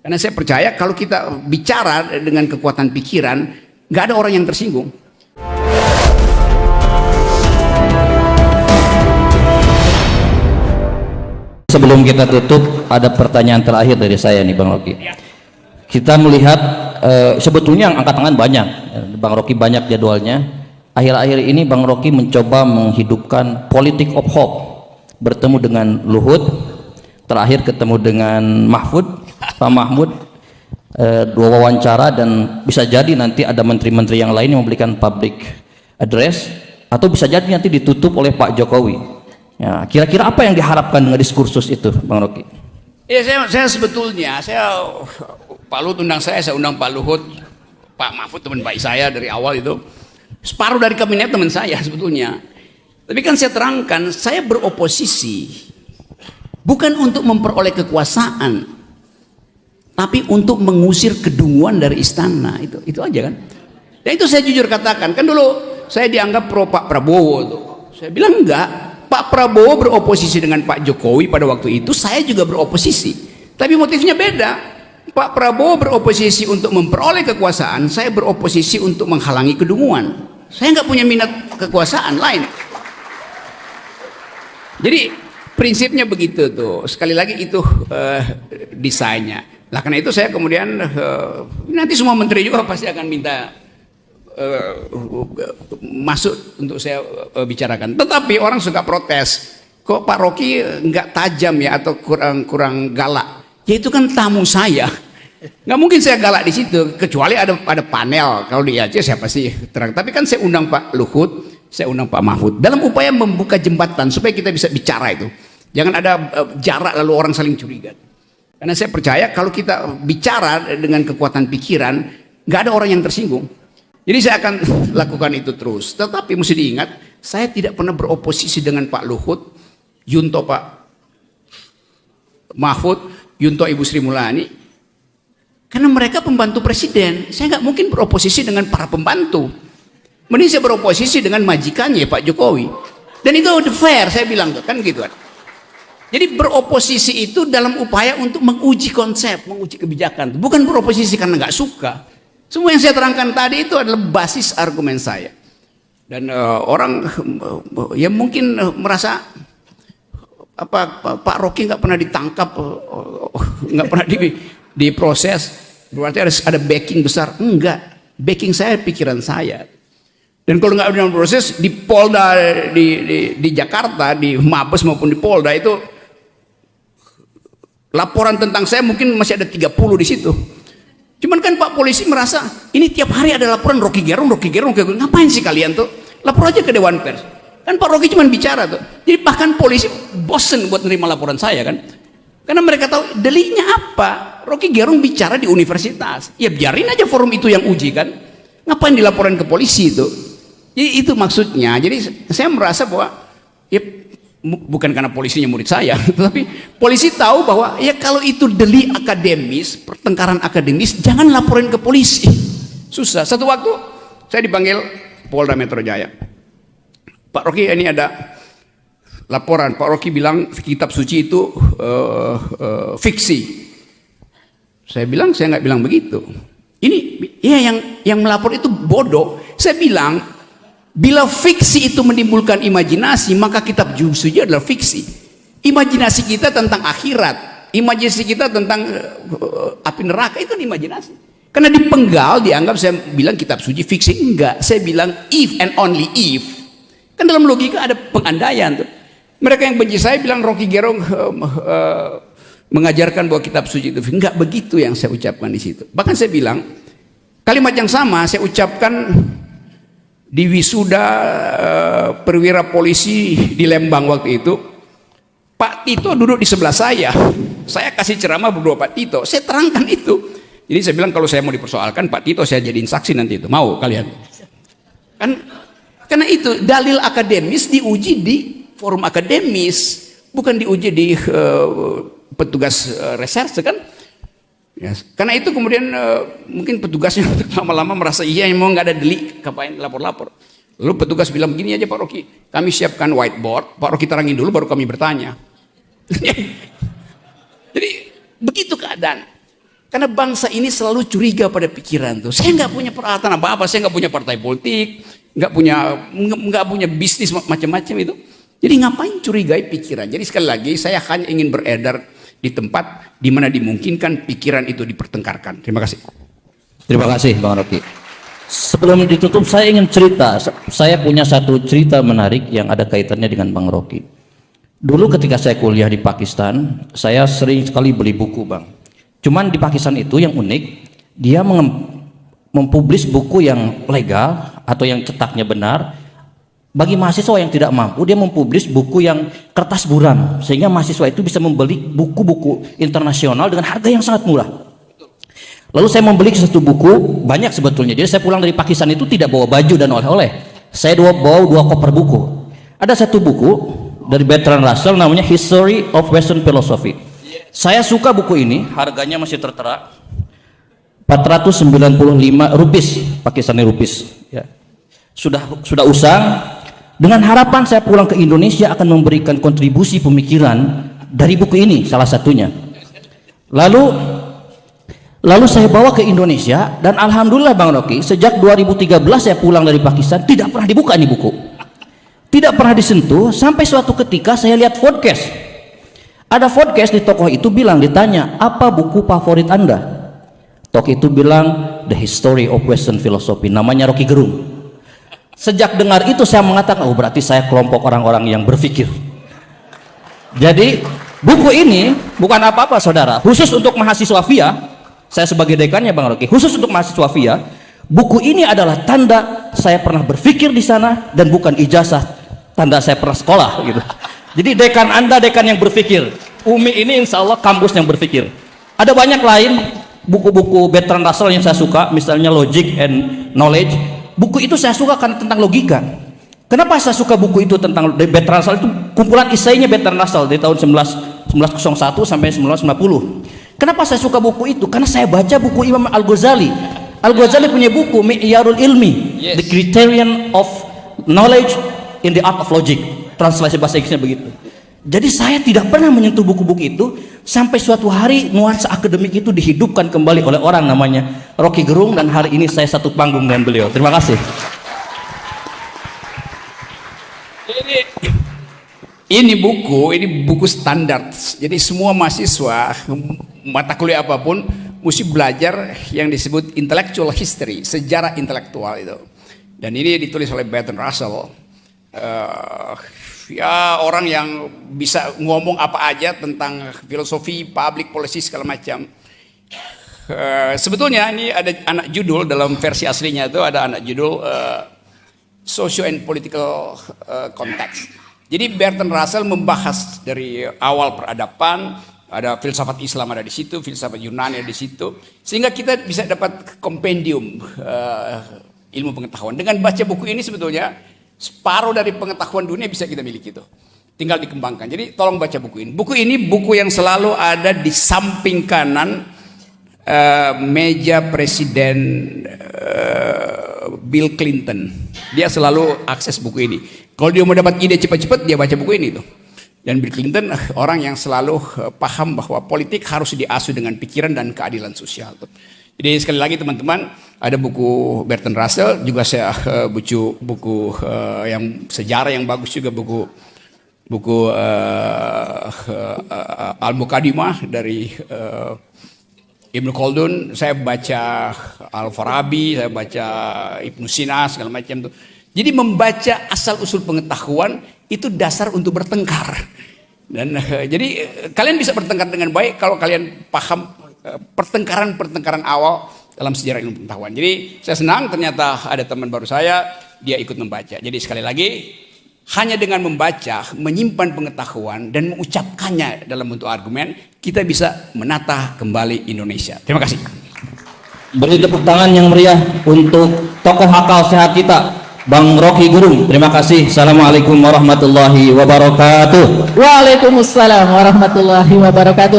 Karena saya percaya kalau kita bicara dengan kekuatan pikiran, nggak ada orang yang tersinggung. Sebelum kita tutup, ada pertanyaan terakhir dari saya nih Bang Rocky. Kita melihat sebetulnya yang angkat tangan banyak, Bang Rocky banyak jadwalnya. Akhir-akhir ini Bang Rocky mencoba menghidupkan politik of hope, bertemu dengan Luhut, terakhir ketemu dengan Mahfud, Pak Mahfud, dua wawancara, dan bisa jadi nanti ada menteri-menteri yang lain yang memberikan public address, atau bisa jadi nanti ditutup oleh Pak Jokowi. Ya, kira-kira apa yang diharapkan dengan diskursus itu, Bang Rocky? Ya, saya sebetulnya, Pak Luhut undang saya undang Pak Luhut, Pak Mahfud teman baik saya dari awal itu, separuh dari kabinet teman saya sebetulnya. Tapi kan saya terangkan, saya beroposisi bukan untuk memperoleh kekuasaan, tapi untuk mengusir kedunguan dari istana. Itu aja kan. Dan itu saya jujur katakan, kan dulu saya dianggap pro Pak Prabowo tuh. Saya bilang enggak, Pak Prabowo beroposisi dengan Pak Jokowi pada waktu itu, saya juga beroposisi. Tapi motifnya beda. Pak Prabowo beroposisi untuk memperoleh kekuasaan, saya beroposisi untuk menghalangi kedunguan. Saya nggak punya minat kekuasaan lain. Jadi prinsipnya begitu tuh. Sekali lagi itu desainnya. Nah karena itu saya kemudian nanti semua menteri juga pasti akan minta masuk untuk saya bicarakan. Tetapi orang suka protes, kok Pak Rocky nggak tajam ya, atau kurang galak. Ya itu kan tamu saya, nggak mungkin saya galak di situ, kecuali ada panel. Kalau di Aceh saya pasti terang. Tapi kan saya undang Pak Luhut, saya undang Pak Mahfud dalam upaya membuka jembatan supaya kita bisa bicara itu. Jangan ada jarak lalu orang saling curiga. Karena saya percaya kalau kita bicara dengan kekuatan pikiran, nggak ada orang yang tersinggung. Jadi saya akan lakukan itu terus. Tetapi mesti diingat, saya tidak pernah beroposisi dengan Pak Luhut, Yunto Pak Mahfud, Yunto Ibu Sri Mulyani. Karena mereka pembantu presiden. Saya nggak mungkin beroposisi dengan para pembantu. Mending saya beroposisi dengan majikannya Pak Jokowi. Dan itu fair, saya bilang kan gitu kan. Jadi beroposisi itu dalam upaya untuk menguji konsep, menguji kebijakan. Bukan beroposisi karena nggak suka. Semua yang saya terangkan tadi itu adalah basis argumen saya. Dan orang yang mungkin merasa Pak Rocky nggak pernah ditangkap, nggak pernah diproses, berarti ada backing besar. Enggak, backing saya pikiran saya. Dan kalau nggak ada proses di Polda di Jakarta, di Mabes maupun di Polda itu laporan tentang saya mungkin masih ada 30 di situ. Cuman kan Pak polisi merasa ini tiap hari ada laporan Rocky Gerung. Ngapain sih kalian tuh? Lapor aja ke Dewan Pers. Kan Pak Rocky cuma bicara tuh. Jadi bahkan polisi bosen buat nerima laporan saya kan. Karena mereka tahu deliknya apa. Rocky Gerung bicara di universitas. Ya biarin aja forum itu yang uji kan. Ngapain dilaporan ke polisi itu? Jadi itu maksudnya. Jadi saya merasa bahwa ya bukan karena polisinya murid saya, tetapi polisi tahu bahwa ya kalau itu delik akademis, pertengkaran akademis, jangan laporin ke polisi. Susah. Satu waktu saya dipanggil Polda Metro Jaya. Pak Rocky, ini ada laporan. Pak Rocky bilang kitab suci itu fiksi. Saya bilang saya nggak bilang begitu. Ini ya yang melapor itu bodoh. Saya bilang bila fiksi itu menimbulkan imajinasi, maka kitab suci adalah fiksi. Imajinasi kita tentang akhirat, imajinasi kita tentang api neraka itu imajinasi. Karena dipenggal dianggap saya bilang kitab suci fiksi. Enggak, saya bilang if and only if. Kan dalam logika ada pengandaian tuh. Mereka yang benci saya bilang Rocky Gerung mengajarkan bahwa kitab suci itu enggak begitu yang saya ucapkan di situ. Bahkan saya bilang kalimat yang sama saya ucapkan di wisuda perwira polisi di Lembang waktu itu. Pak Tito duduk di sebelah saya kasih ceramah berdua Pak Tito, saya terangkan itu. Jadi saya bilang kalau saya mau dipersoalkan Pak Tito saya jadiin saksi nanti itu, mau kalian kan? Karena itu dalil akademis diuji di forum akademis, bukan diuji di petugas reserse kan. Ya, karena itu kemudian mungkin petugasnya lama-lama merasa iya mau nggak ada delik, ngapain lapor-lapor. Lalu petugas bilang begini aja Pak Rocky, kami siapkan whiteboard, Pak Rocky terangin dulu baru kami bertanya. Jadi begitu keadaan. Karena bangsa ini selalu curiga pada pikiran tuh. Saya nggak punya peralatan apa-apa, saya nggak punya partai politik, nggak punya bisnis macam-macam itu. Jadi ngapain curigai pikiran? Jadi sekali lagi saya hanya ingin beredar di tempat di mana dimungkinkan pikiran itu dipertengkarkan. Terima kasih. Terima kasih Bang Rocky. Sebelum ditutup saya ingin cerita. Saya punya satu cerita menarik yang ada kaitannya dengan Bang Rocky. Dulu ketika saya kuliah di Pakistan, saya sering sekali beli buku, Bang. Cuman di Pakistan itu yang unik, dia mempublish buku yang legal atau yang cetaknya benar. Bagi mahasiswa yang tidak mampu, dia mempublish buku yang kertas buram, sehingga mahasiswa itu bisa membeli buku-buku internasional dengan harga yang sangat murah. Lalu saya membeli satu buku, banyak sebetulnya. Jadi saya pulang dari Pakistan itu tidak bawa baju dan oleh-oleh. Saya bawa 2 koper buku. Ada satu buku dari Bertrand Russell namanya History of Western Philosophy. Saya suka buku ini, harganya masih tertera 495 rupiah, Pakistani rupiah. Ya. Sudah usang. Dengan harapan saya pulang ke Indonesia akan memberikan kontribusi pemikiran dari buku ini, salah satunya. Lalu saya bawa ke Indonesia dan alhamdulillah Bang Rocky, sejak 2013 saya pulang dari Pakistan tidak pernah dibuka ini buku. Tidak pernah disentuh sampai suatu ketika saya lihat podcast. Ada podcast di tokoh itu bilang, ditanya, apa buku favorit Anda? Tokoh itu bilang, The History of Western Philosophy, namanya Rocky Gerung. Sejak dengar itu saya mengatakan, oh berarti saya kelompok orang-orang yang berpikir. Jadi buku ini bukan apa-apa saudara, khusus untuk mahasiswa VIA, saya sebagai dekannya Bang Rocky, khusus untuk mahasiswa VIA, buku ini adalah tanda saya pernah berpikir di sana dan bukan ijazah tanda saya pernah sekolah gitu. Jadi dekan Anda dekan yang berpikir. Umi ini insya Allah kampus yang berpikir. Ada banyak lain buku-buku Bertrand Russell yang saya suka, misalnya Logic and Knowledge. Buku itu saya suka karena tentang logika. Kenapa saya suka buku itu tentang Bertrand Russell? Itu kumpulan esainya Bertrand Russell dari tahun 1901 sampai 1950. Kenapa saya suka buku itu? Karena saya baca buku Imam Al-Ghazali. Al-Ghazali punya buku Mi'yarul Ilmi, The Criterion of Knowledge in the Art of Logic. Translasi bahasa Inggrisnya begitu. Jadi saya tidak pernah menyentuh buku-buku itu sampai suatu hari nuansa akademik itu dihidupkan kembali oleh orang namanya Rocky Gerung, dan hari ini saya satu panggung dengan beliau. Terima kasih. Ini buku standar. Jadi semua mahasiswa mata kuliah apapun mesti belajar yang disebut intellectual history, sejarah intelektual itu. Dan ini ditulis oleh Bertrand Russell. Ya orang yang bisa ngomong apa aja tentang filosofi, public policy segala macam. Sebetulnya ini ada anak judul dalam versi aslinya itu ada anak judul Socio and Political Context. Jadi Bertrand Russell membahas dari awal peradaban, ada filsafat Islam ada di situ, filsafat Yunani ada di situ, sehingga kita bisa dapat kompendium ilmu pengetahuan. Dengan baca buku ini sebetulnya separuh dari pengetahuan dunia bisa kita miliki itu. Tinggal dikembangkan. Jadi tolong baca buku ini. Buku ini buku yang selalu ada di samping kanan meja Presiden Bill Clinton. Dia selalu akses buku ini. Kalau dia mau dapat ide cepat-cepat dia baca buku ini tuh. Dan Bill Clinton orang yang selalu paham bahwa politik harus diasuh dengan pikiran dan keadilan sosial tuh. Jadi sekali lagi teman-teman, ada buku Bertrand Russell, juga saya buku yang sejarah yang bagus juga, buku Al-Muqaddimah dari Ibnu Khaldun. Saya baca Al-Farabi, saya baca Ibnu Sina segala macam tuh. Jadi membaca asal usul pengetahuan itu dasar untuk bertengkar. Dan jadi kalian bisa bertengkar dengan baik kalau kalian paham pertengkaran awal dalam sejarah ilmu pengetahuan. Jadi saya senang ternyata ada teman baru saya, dia ikut membaca. Jadi sekali lagi, hanya dengan membaca, menyimpan pengetahuan dan mengucapkannya dalam bentuk argumen, kita bisa menata kembali Indonesia. Terima kasih. Beri tepuk tangan yang meriah untuk tokoh akal sehat kita, Bang Rocky Gerung. Terima kasih. Assalamualaikum warahmatullahi wabarakatuh. Waalaikumsalam warahmatullahi wabarakatuh.